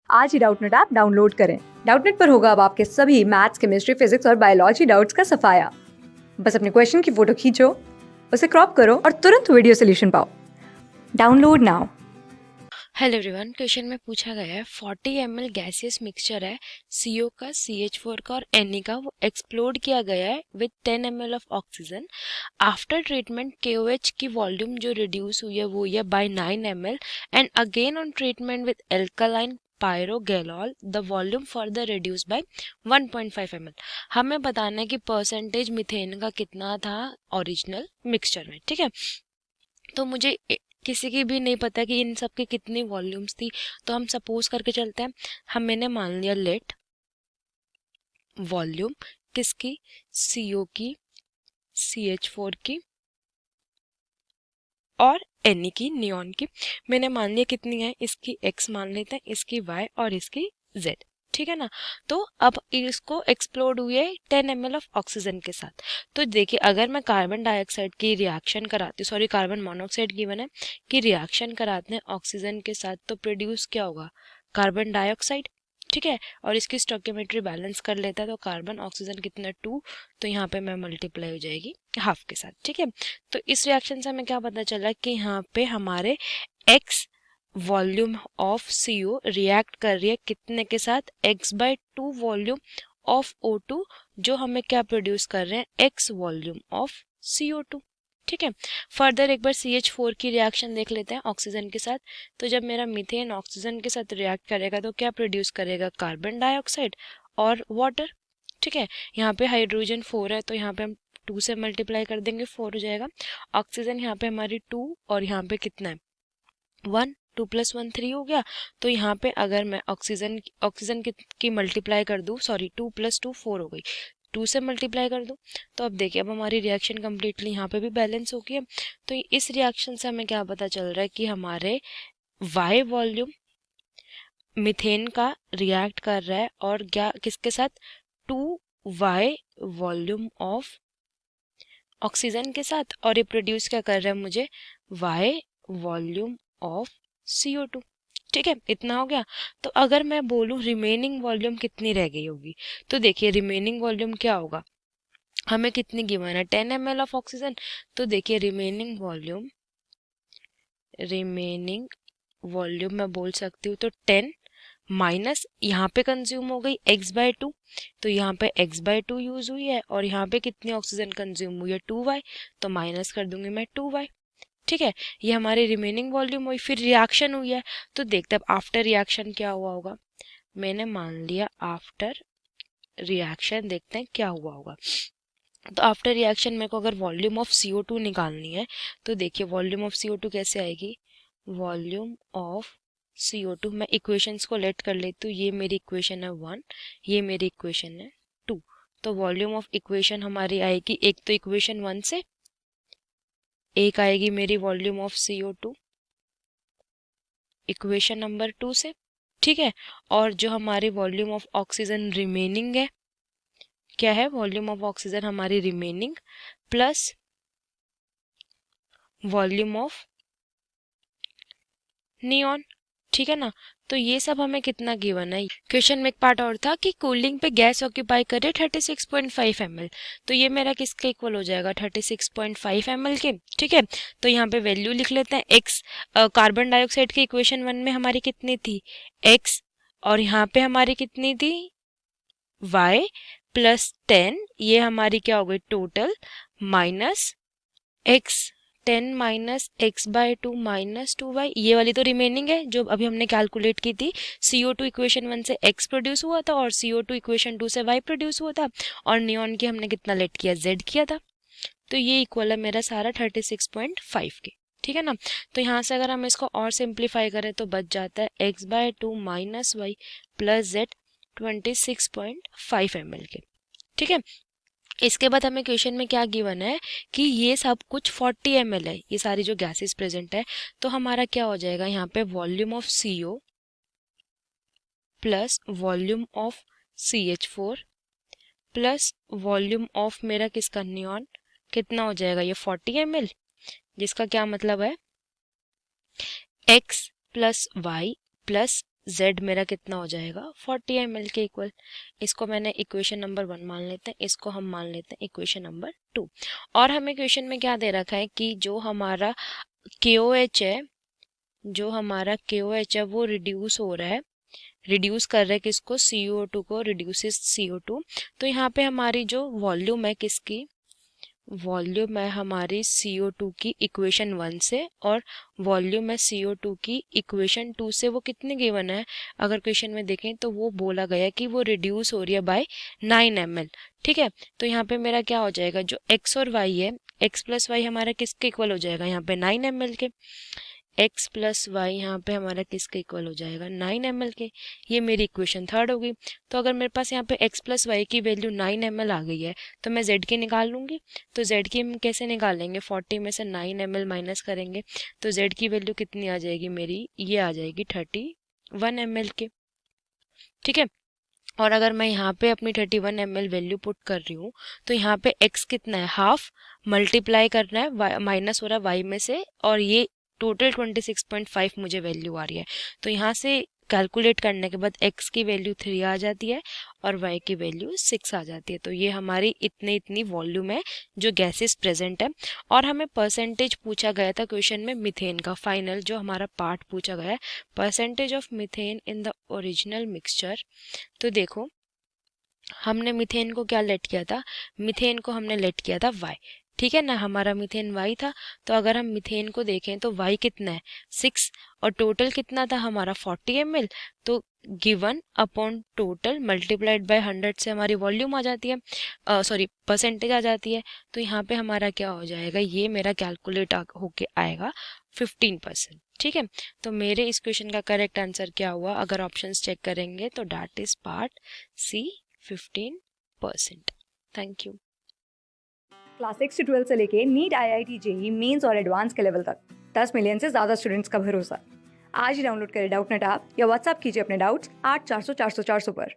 आज ही Doubtnut app download करें। Doubtnut पर होगा अब आपके सभी मैथ्स, केमिस्ट्री, फिजिक्स और बायोलॉजी डाउट्स का सफाया। बस अपने क्वेश्चन की फोटो खींचो, उसे क्रॉप करो और तुरंत वीडियो सोल्यूशन पाओ। Download now. Hello everyone, question में पूछा गया है 40 ml गैसियस मिक्सचर है CO का, CH4 का और Ne का, वो एक्सप्लोड किया गया है with 10 ml of oxygen. After treatment KOH की वॉल्यूम जो रिड्यूस हुई है वो है by 9 ml and again on treatment with alkaline progallol the volume further reduce by 1.5 ml। हमें बताना है कि परसेंटेज मिथेन का कितना था ओरिजिनल मिक्सचर में। ठीक है, तो मुझे किसी की भी नहीं पता कि इन सब की कितनी वॉल्यूम्स थी, तो हम सपोज करके चलते हैं। मैंने मान लिया लेट वॉल्यूम किसकी, CO की, CH4 की और Ne की, नियॉन की, मैंने मान लिया कितनी है, इसकी X मान लेते हैं, इसकी Y और इसकी Z। ठीक है ना। तो अब इसको एक्सप्लोड हुए 10 ml ऑफ ऑक्सीजन के साथ। तो देखिए, अगर मैं कार्बन डाइऑक्साइड की रिएक्शन कराती हूँ, सॉरी कार्बन मोनोऑक्साइड की बने कि रिएक्शन कराते हैं ऑक्सीजन के साथ, तो प्रोड्यूस क्या होगा, कार्बन डाइऑक्साइड। ठीक है, और इसकी स्टोइकियोमेट्री बैलेंस कर लेता है, तो कार्बन ऑक्सीजन कितना 2, तो यहाँ पे मैं मल्टीप्लाई हो जाएगी हाफ के साथ। ठीक है, तो इस रिएक्शन से हमें क्या पता चला कि यहाँ पे हमारे X volume of CO react कर रही है कितने के साथ, X/2 वॉल्यूम ऑफ O2, जो हमें क्या प्रोड्यूस कर रहे हैं, X वॉल्यूम ऑफ CO2। ठीक है, फर्दर एक बार CH4 की रिएक्शन देख लेते हैं ऑक्सीजन के साथ। तो जब मेरा मीथेन ऑक्सीजन के साथ रिएक्ट करेगा तो क्या प्रोड्यूस करेगा, कार्बन डाइऑक्साइड और वाटर। ठीक है, यहाँ पे हाइड्रोजन 4 है, तो यहाँ पे हम 2 से मल्टीप्लाई कर देंगे, 4 हो जाएगा। ऑक्सीजन यहाँ पे हमारी 2 और यहाँ पे कितना है 1, 2 + 1 3 हो गया। तो यहाँ पे अगर मैं ऑक्सीजन की मल्टीप्लाई कर दूँ, सॉरी 2 + 2 4 हो गई, 2 से मल्टीप्लाई कर दूँ। तो अब देखिए, अब हमारी रिएक्शन कम्प्लीटली यहाँ पे भी बैलेंस हो गई है। तो इस रिएक्शन से हमें क्या पता चल रहा है कि हमारे Y वॉल्यूम मीथेन का रिएक्ट कर रहा है और क्या किसके साथ, 2Y वॉल्यूम ऑफ ऑक्सीजन के साथ, और ये प्रोड्यूस क्या कर रहा है मुझे, Y वॉल्यूम ऑफ CO2। ठीक है, इतना हो गया। तो अगर मैं बोलूं रिमेनिंग वॉल्यूम कितनी रह गई होगी, तो देखिए रिमेनिंग वॉल्यूम क्या होगा, हमें कितनी गिवन है 10 ml ऑफ ऑक्सीजन। तो देखिए रिमेनिंग वॉल्यूम मैं बोल सकती हूँ, तो 10 माइनस यहाँ पे कंज्यूम हो गई X/2, तो यहाँ पे X/2 यूज हुई है और यहाँ पे कितनी ऑक्सीजन कंज्यूम हुई है 2Y, तो माइनस कर दूंगी मैं 2Y। ठीक है, ये हमारी रिमेनिंग वॉल्यूम हुई। फिर रिएक्शन हुई है, तो देखते हैं आफ्टर रिएक्शन क्या हुआ होगा। मैंने मान लिया आफ्टर रिएक्शन, देखते हैं क्या हुआ होगा। तो आफ्टर रिएक्शन मेरे को अगर वॉल्यूम ऑफ CO2 निकालनी है, तो देखिए वॉल्यूम ऑफ CO2 कैसे आएगी, वॉल्यूम ऑफ CO2, मैं इक्वेशंस को लेट कर लेती हूँ। ये मेरी इक्वेशन है 1, ये मेरी इक्वेशन है 2। तो वॉल्यूम ऑफ इक्वेशन हमारी आएगी, एक तो इक्वेशन 1 से, एक आएगी मेरी volume of CO2 equation number 2 से। ठीक है, और जो हमारी वॉल्यूम ऑफ ऑक्सीजन रिमेनिंग है, क्या है, वॉल्यूम ऑफ ऑक्सीजन हमारी remaining plus volume of neon. ठीक है ना। तो ये सब हमें कितना गिवन है। क्वेश्चन में एक पार्ट और था कि कूलिंग पे गैस ऑक्यूपाई करे 36.5 ml, तो ये मेरा किसके इक्वल हो जाएगा, 36.5 ml के। ठीक है, तो यहाँ पे वैल्यू लिख लेते हैं। एक्स कार्बन डाइऑक्साइड की इक्वेशन 1 में हमारी कितनी थी, एक्स, और यहाँ पे हमारी कितनी थी, y + 10, ये हमारी क्या हो गई total, minus x, 10 minus X/2 minus 2Y, ये वाली तो रिमेनिंग है जो अभी हमने कैलकुलेट की थी। CO2 इक्वेशन 1 से X प्रोड्यूस हुआ था और CO2 इक्वेशन 2 से Y प्रोड्यूस हुआ था, और नियॉन की हमने कितना लेट किया, Z किया था। तो ये इक्वल है मेरा सारा 36.5 के। ठीक है ना। तो यहाँ से अगर हम इसको और सिंप्लीफाई करें तो बच जाता है X/2 minus Y + Z 26.5 ml के। ठीक है, इसके बाद हमें क्वेश्चन में क्या गिवन है कि ये सब कुछ 40 ml है, ये सारी जो गैसेस प्रेजेंट है। तो हमारा क्या हो जाएगा, यहाँ पे volume of CO plus volume of CH4 plus volume of मेरा किसका, नियॉन, कितना हो जाएगा, ये 40 ml, जिसका क्या मतलब है X + Y + Z मेरा कितना हो जाएगा 40 ml के इक्वल। इसको मैंने इक्वेशन नंबर 1 मान लेते हैं, इसको हम मान लेते हैं इक्वेशन नंबर 2। और हमें क्वेश्चन में क्या दे रखा है कि जो हमारा KOH है, जो हमारा KOH है वो रिड्यूस हो रहा है, रिड्यूस कर रहा है किसको, CO2 को, रिड्यूसेस CO2। तो यहाँ पे हमारी जो वॉल्यूम है किसकी, वॉल्यूम है हमारी CO2 की इक्वेशन 1 से, और वॉल्यूम है CO2 की इक्वेशन 2 से। वो कितने गिवन है, अगर क्वेश्चन में देखें तो वो बोला गया कि वो रिड्यूस हो रही है बाय 9 ml। ठीक है, तो यहाँ पे मेरा क्या हो जाएगा, जो x और y है, x प्लस वाई हमारा किसके इक्वल हो जाएगा, यहाँ पे 9 ml के। x प्लस वाई यहाँ पे हमारा किसके इक्वल हो जाएगा, 9 ml के। ये मेरी इक्वेशन 3 हो गई। तो अगर मेरे पास यहाँ पे x प्लस वाई की वैल्यू 9 ml आ गई है तो मैं z की निकाल लूंगी। तो z की हम कैसे निकालेंगे, 40 में से 9 ml माइनस करेंगे तो z की वैल्यू कितनी आ जाएगी मेरी, ये आ जाएगी 31 ml के। ठीक है, और अगर मैं यहाँ पे अपनी 31 ml वैल्यू पुट कर रही हूँ तो यहाँ पे x कितना है, हाफ, मल्टीप्लाई करना है, माइनस हो रहा है y में से, और ये टोटल 26.5 मुझे वैल्यू आ रही है। तो यहाँ से कैलकुलेट करने के बाद x की वैल्यू 3 आ जाती है और y की वैल्यू 6 आ जाती है। तो ये हमारी इतनी वॉल्यूम है जो गैसेस प्रेजेंट है। और हमें परसेंटेज पूछा गया था क्वेश्चन में मीथेन का, फाइनल जो हमारा पार्ट पूछा गया है, percentage of methane in the original mixture. तो देखो हमने मीथेन को क्या लेट किया था, मीथेन को हमने लेट किया था y, ठीक है ना, हमारा मीथेन y था। तो अगर हम मीथेन को देखें तो y कितना है 6, और टोटल कितना था हमारा 40 ml। तो given upon total multiplied by 100 से हमारी वॉल्यूम आ जाती है, सॉरी परसेंटेज आ जाती है। तो यहाँ पे हमारा क्या हो जाएगा, ये मेरा कैलकुलेट होके आएगा 15%। ठीक है, तो मेरे इस क्वेश्चन का करेक्ट आंसर क्या हुआ, अगर ऑप्शंस चेक करेंगे तो that is part C 15%। Thank you. Class 6 से 12 से लेके नीट IIT JEE मेंस और एडवांस के लेवल तक 10 मिलियन से ज़्यादा स्टूडेंट्स का भरोसा। आज ही डाउनलोड करें डाउटनट ऐप या व्हाट्सएप कीजिए अपने डाउट्स 8400 400 400 पर।